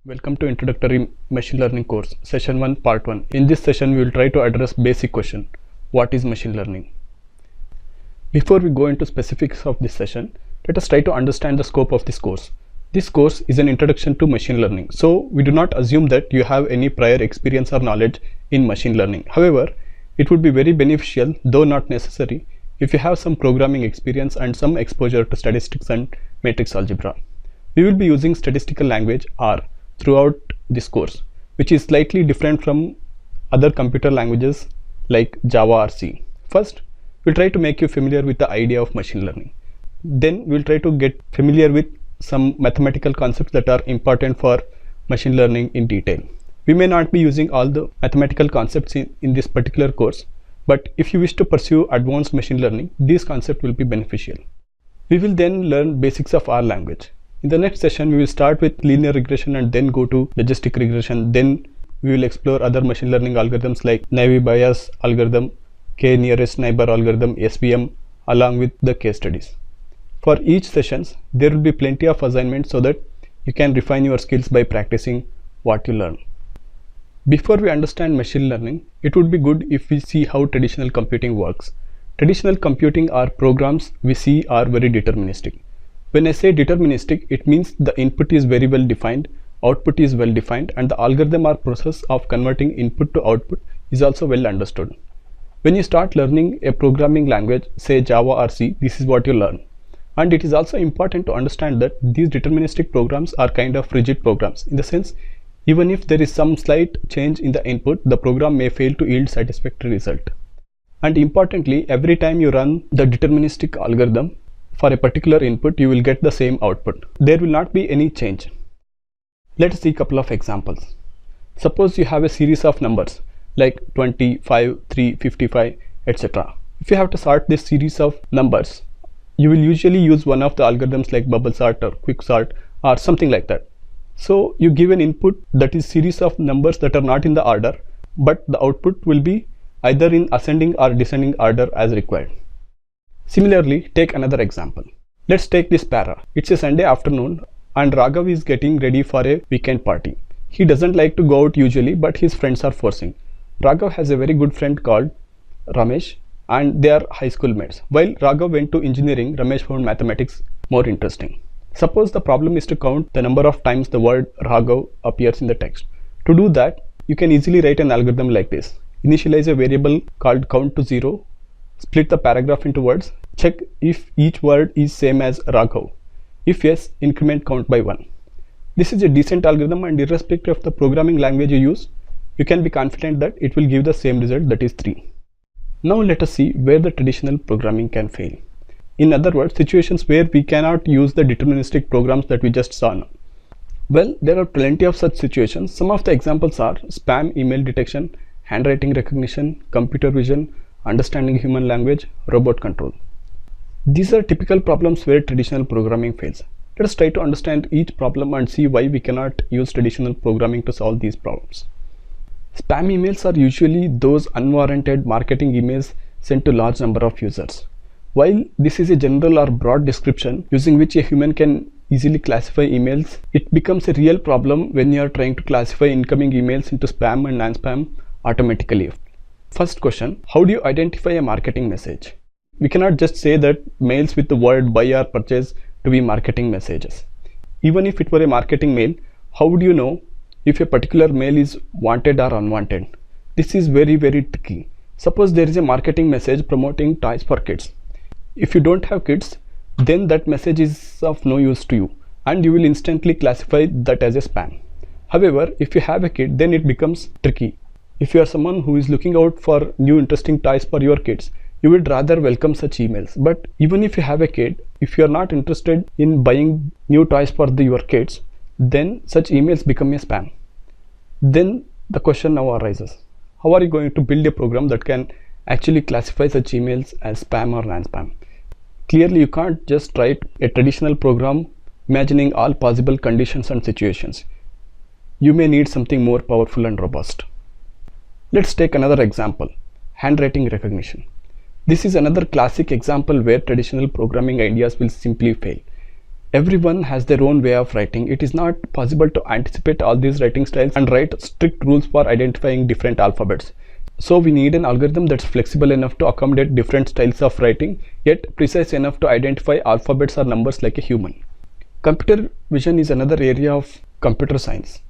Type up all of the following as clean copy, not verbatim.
Welcome to Introductory Machine Learning course, Session 1, Part 1. In this session, we will try to address basic question, what is machine learning? Before we go into specifics of this session, let us try to understand the scope of this course. This course is an introduction to machine learning, so we do not assume that you have any prior experience or knowledge in machine learning. However, it would be very beneficial, though not necessary, if you have some programming experience and some exposure to statistics and matrix algebra. We will be using statistical language R throughout this course, which is slightly different from other computer languages like Java or C. First, we'll try to make you familiar with the idea of machine learning. Then we'll try to get familiar with some mathematical concepts that are important for machine learning in detail. We may not be using all the mathematical concepts in this particular course, but if you wish to pursue advanced machine learning, these concepts will be beneficial. We will then learn basics of R language. In the next session, we will start with linear regression and then go to logistic regression. Then we will explore other machine learning algorithms like naive Bayes algorithm, K nearest neighbor algorithm, SVM, along with the case studies. For each sessions, there will be plenty of assignments so that you can refine your skills by practicing what you learn. Before we understand machine learning, it would be good if we see how traditional computing works. Traditional computing or programs we see are very deterministic. When I say deterministic, it means the input is very well defined, output is well defined, and the algorithm or process of converting input to output is also well understood. When you start learning a programming language, say Java or C, this is what you learn. And it is also important to understand that these deterministic programs are kind of rigid programs. In the sense, even if there is some slight change in the input, the program may fail to yield satisfactory result. And importantly, every time you run the deterministic algorithm, for a particular input, you will get the same output. There will not be any change. Let us see a couple of examples. Suppose you have a series of numbers like 20, 5, 3, 55, etc. If you have to sort this series of numbers, you will usually use one of the algorithms like bubble sort or quick sort or something like that. So you give an input that is series of numbers that are not in the order, but the output will be either in ascending or descending order as required. Similarly, take another example. Let's take this para. It's a Sunday afternoon and Raghav is getting ready for a weekend party. He doesn't like to go out usually, but his friends are forcing. Raghav has a very good friend called Ramesh and they are high school mates. While Raghav went to engineering, Ramesh found mathematics more interesting. Suppose the problem is to count the number of times the word Raghav appears in the text. To do that, you can easily write an algorithm like this. Initialize a variable called count to 0, split the paragraph into words, check if each word is same as Raghav. If yes, increment count by 1. This is a decent algorithm and irrespective of the programming language you use, you can be confident that it will give the same result, that is 3. Now let us see where the traditional programming can fail. In other words, situations where we cannot use the deterministic programs that we just saw now. Well, there are plenty of such situations. Some of the examples are spam email detection, handwriting recognition, computer vision, understanding human language, robot control. These are typical problems where traditional programming fails. Let us try to understand each problem and see why we cannot use traditional programming to solve these problems. Spam emails are usually those unwarranted marketing emails sent to large number of users. While this is a general or broad description using which a human can easily classify emails, it becomes a real problem when you are trying to classify incoming emails into spam and non-spam automatically. First question, how do you identify a marketing message? We cannot just say that mails with the word buy or purchase to be marketing messages. Even if it were a marketing mail, how would you know if a particular mail is wanted or unwanted? This is very tricky. Suppose there is a marketing message promoting toys for kids. If you don't have kids, then that message is of no use to you and you will instantly classify that as a spam. However, if you have a kid, then it becomes tricky. If you are someone who is looking out for new interesting toys for your kids, you would rather welcome such emails. But even if you have a kid, if you are not interested in buying new toys for your kids, then such emails become a spam. Then the question now arises, how are you going to build a program that can actually classify such emails as spam or non-spam? Clearly, you can't just write a traditional program imagining all possible conditions and situations. You may need something more powerful and robust. Let's take another example, handwriting recognition. This is another classic example where traditional programming ideas will simply fail. Everyone has their own way of writing. It is not possible to anticipate all these writing styles and write strict rules for identifying different alphabets. So we need an algorithm that's flexible enough to accommodate different styles of writing, yet precise enough to identify alphabets or numbers like a human. Computer vision is another area of computer science.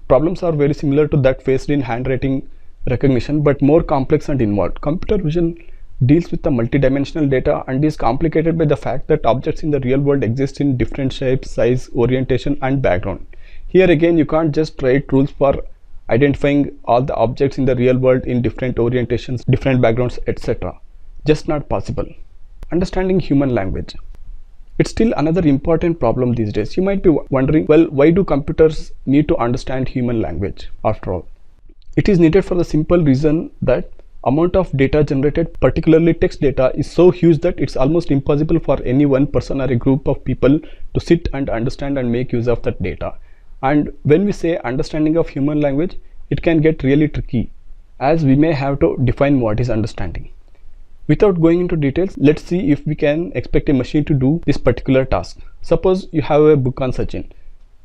Problems are very similar to that faced in handwriting recognition, but more complex and involved. Computer vision deals with the multidimensional data and is complicated by the fact that objects in the real world exist in different shapes, size, orientation, and background. Here again, you can't just write rules for identifying all the objects in the real world in different orientations, different backgrounds, etc. Just not possible. Understanding human language. It's still another important problem these days. You might be wondering, well, why do computers need to understand human language after all? It is needed for the simple reason that amount of data generated, particularly text data, is so huge that it's almost impossible for any one person or a group of people to sit and understand and make use of that data. And when we say understanding of human language, it can get really tricky, as we may have to define what is understanding. Without going into details, let's see if we can expect a machine to do this particular task. Suppose you have a book on Sachin.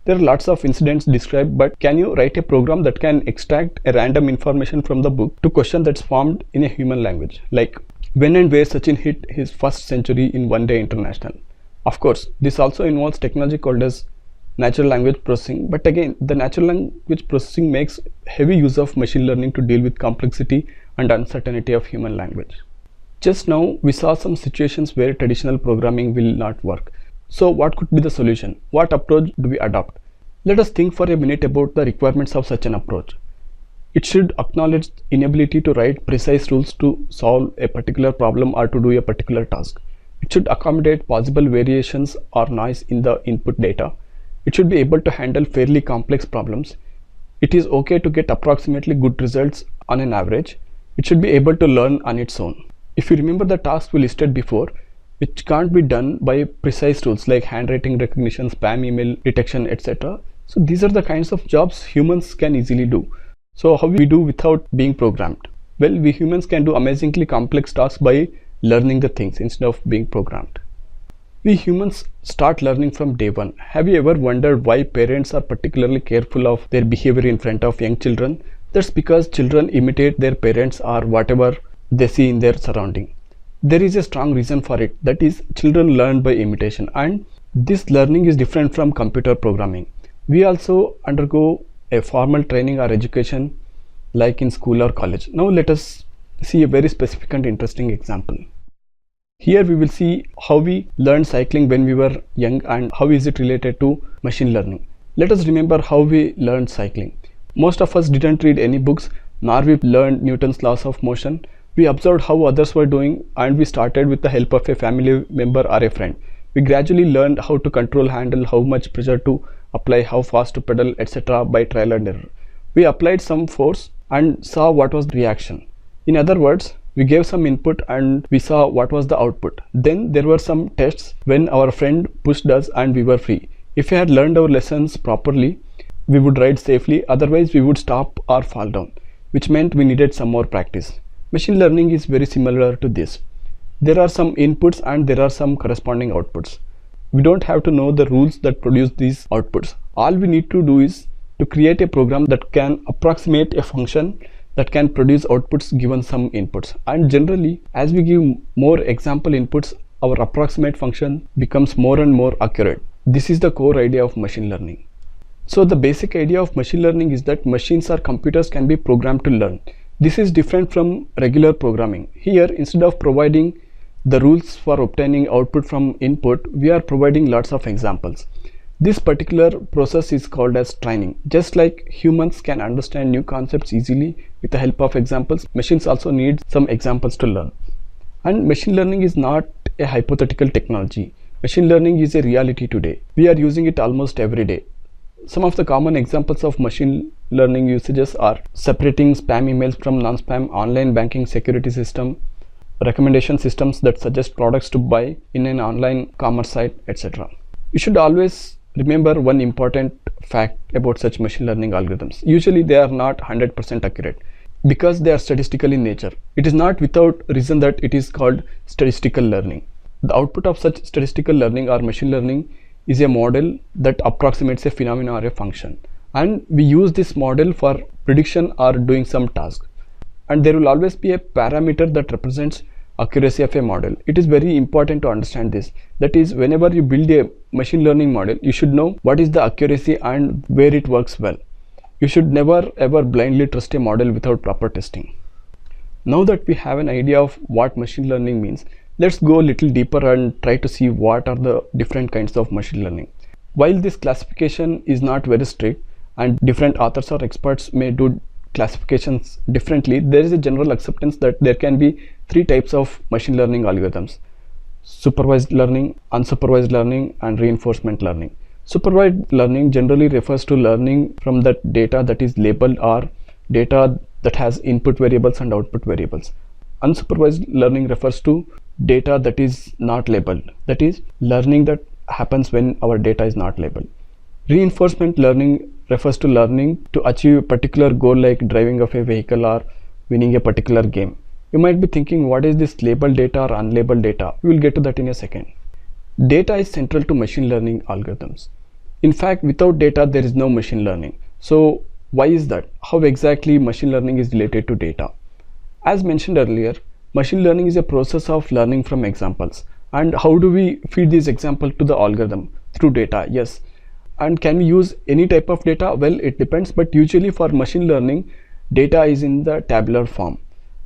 There are lots of incidents described, but can you write a program that can extract a random information from the book to question that's formed in a human language, like when and where Sachin hit his first century in one day international? Of course, this also involves technology called as natural language processing, but again, the natural language processing makes heavy use of machine learning to deal with complexity and uncertainty of human language. Just now, we saw some situations where traditional programming will not work. So what could be the solution? What approach do we adopt? Let us think for a minute about the requirements of such an approach. It should acknowledge inability to write precise rules to solve a particular problem or to do a particular task. It should accommodate possible variations or noise in the input data. It should be able to handle fairly complex problems. It is okay to get approximately good results on an average. It should be able to learn on its own. If you remember the tasks we listed before, which can't be done by precise tools like handwriting recognition, spam email detection, etc. So these are the kinds of jobs humans can easily do. So how we do without being programmed? Well, we humans can do amazingly complex tasks by learning the things instead of being programmed. We humans start learning from day one. Have you ever wondered why parents are particularly careful of their behavior in front of young children? That's because children imitate their parents or whatever they see in their surrounding. There is a strong reason for it, that is, children learn by imitation, and this learning is different from computer programming. We also undergo a formal training or education like in school or college. Now let us see a very specific and interesting example. Here we will see how we learned cycling when we were young and how is it related to machine learning. Let us remember how we learned cycling. Most of us didn't read any books, nor we learned Newton's laws of motion. We observed how others were doing and we started with the help of a family member or a friend. We gradually learned how to control handle, how much pressure to apply, how fast to pedal, etc. by trial and error. We applied some force and saw what was the reaction. In other words, we gave some input and we saw what was the output. Then there were some tests when our friend pushed us and we were free. If we had learned our lessons properly, we would ride safely, otherwise we would stop or fall down, which meant we needed some more practice. Machine learning is very similar to this. There are some inputs and there are some corresponding outputs. We don't have to know the rules that produce these outputs. All we need to do is to create a program that can approximate a function that can produce outputs given some inputs. And generally, as we give more example inputs, our approximate function becomes more and more accurate. This is the core idea of machine learning. So the basic idea of machine learning is that machines or computers can be programmed to learn. This is different from regular programming. Here, instead of providing the rules for obtaining output from input, we are providing lots of examples. This particular process is called as training. Just like humans can understand new concepts easily with the help of examples, machines also need some examples to learn. And machine learning is not a hypothetical technology. Machine learning is a reality today. We are using it almost every day. Some of the common examples of machine learning usages are separating spam emails from non-spam, online banking security system, recommendation systems that suggest products to buy in an online commerce site, etc. You should always remember one important fact about such machine learning algorithms. Usually they are not 100% accurate because they are statistical in nature. It is not without reason that it is called statistical learning. The output of such statistical learning or machine learning is a model that approximates a phenomena or a function, and we use this model for prediction or doing some task. And there will always be a parameter that represents accuracy of a model. It is very important to understand this. That is, whenever you build a machine learning model, you should know what is the accuracy and where it works well. You should never ever blindly trust a model without proper testing. Now that we have an idea of what machine learning means, let's go a little deeper and try to see what are the different kinds of machine learning. While this classification is not very strict and different authors or experts may do classifications differently, there is a general acceptance that there can be three types of machine learning algorithms: supervised learning, unsupervised learning, and reinforcement learning. Supervised learning generally refers to learning from that data that is labeled or data that has input variables and output variables. Unsupervised learning refers to data that is not labeled, that is, learning that happens when our data is not labeled. Reinforcement learning refers to learning to achieve a particular goal, like driving of a vehicle or winning a particular game. You might be thinking, what is this labeled data or unlabeled data? We will get to that in a second. Data is central to machine learning algorithms. In fact, without data there is no machine learning. So why is that? How exactly machine learning is related to data? As mentioned earlier, machine learning is a process of learning from examples. And how do we feed these examples to the algorithm? Through data, yes. And can we use any type of data? Well, it depends, but usually for machine learning, data is in the tabular form.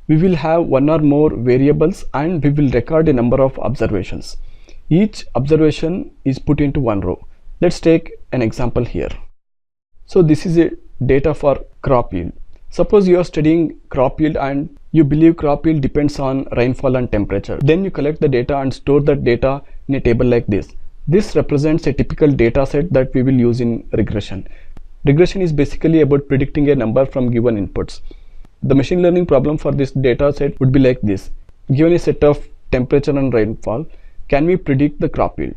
We will have one or more variables and we will record a number of observations. Each observation is put into one row. Let's take an example here. So this is a data for crop yield. Suppose you are studying crop yield and you believe crop yield depends on rainfall and temperature. Then you collect the data and store that data in a table like this. This represents a typical data set that we will use in regression. Regression is basically about predicting a number from given inputs. The machine learning problem for this data set would be like this. Given a set of temperature and rainfall, can we predict the crop yield?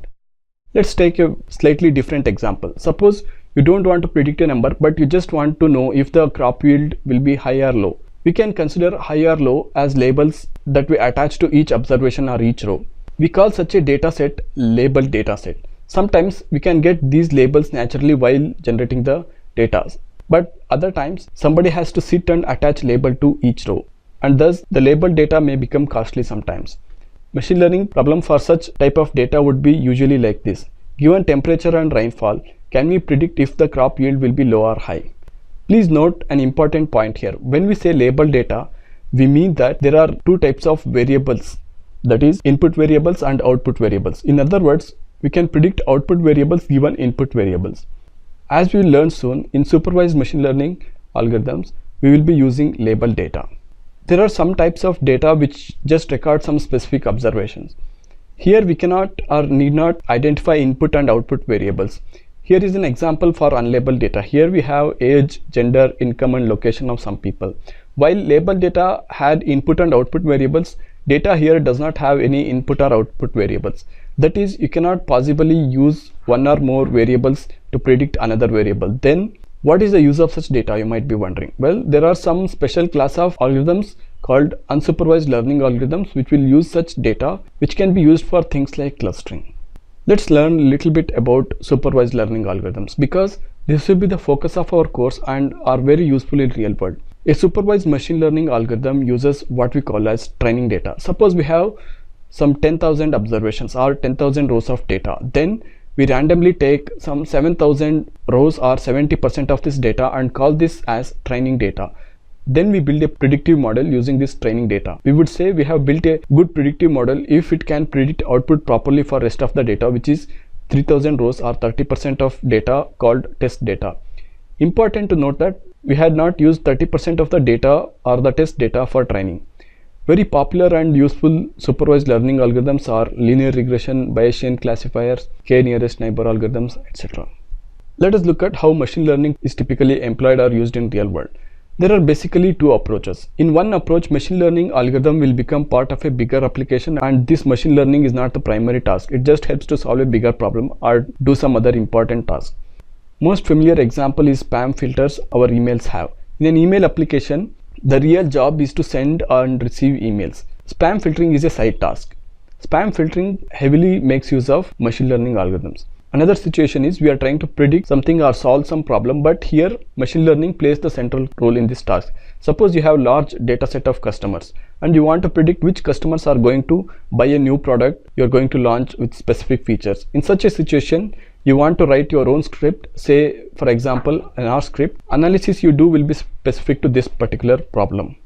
Let's take a slightly different example. Suppose you don't want to predict a number, but you just want to know if the crop yield will be high or low. We can consider high or low as labels that we attach to each observation or each row. We call such a data set labeled data set. Sometimes we can get these labels naturally while generating the data, but other times somebody has to sit and attach label to each row, and thus the labeled data may become costly sometimes. Machine learning problem for such type of data would be usually like this. Given temperature and rainfall, can we predict if the crop yield will be low or high? Please note an important point here. When we say labeled data, we mean that there are two types of variables, that is input variables and output variables. In other words, we can predict output variables given input variables. As we will learn soon, in supervised machine learning algorithms, we will be using labeled data. There are some types of data which just record some specific observations. Here we cannot or need not identify input and output variables. Here is an example for unlabeled data. Here we have age, gender, income and location of some people. While labeled data had input and output variables, data here does not have any input or output variables. That is, you cannot possibly use one or more variables to predict another variable. Then what is the use of such data, you might be wondering? Well, there are some special class of algorithms called unsupervised learning algorithms which will use such data, which can be used for things like clustering. Let's learn a little bit about supervised learning algorithms, because this will be the focus of our course and are very useful in real world. A supervised machine learning algorithm uses what we call as training data. Suppose we have some 10,000 observations or 10,000 rows of data. Then we randomly take some 7,000 rows or 70% of this data and call this as training data. Then we build a predictive model using this training data. We would say we have built a good predictive model if it can predict output properly for rest of the data, which is 3,000 rows or 30% of data called test data. Important to note that we had not used 30% of the data or the test data for training. Very popular and useful supervised learning algorithms are linear regression, Bayesian classifiers, k-nearest neighbor algorithms, etc. Let us look at how machine learning is typically employed or used in real world. There are basically two approaches. In one approach, machine learning algorithm will become part of a bigger application, and this machine learning is not the primary task. It just helps to solve a bigger problem or do some other important task. Most familiar example is spam filters our emails have. In an email application, the real job is to send and receive emails. Spam filtering is a side task. Spam filtering heavily makes use of machine learning algorithms. Another situation is we are trying to predict something or solve some problem, but here machine learning plays the central role in this task. Suppose you have large data set of customers and you want to predict which customers are going to buy a new product you are going to launch with specific features. In such a situation, you want to write your own script, say for example an R script. Analysis you do will be specific to this particular problem.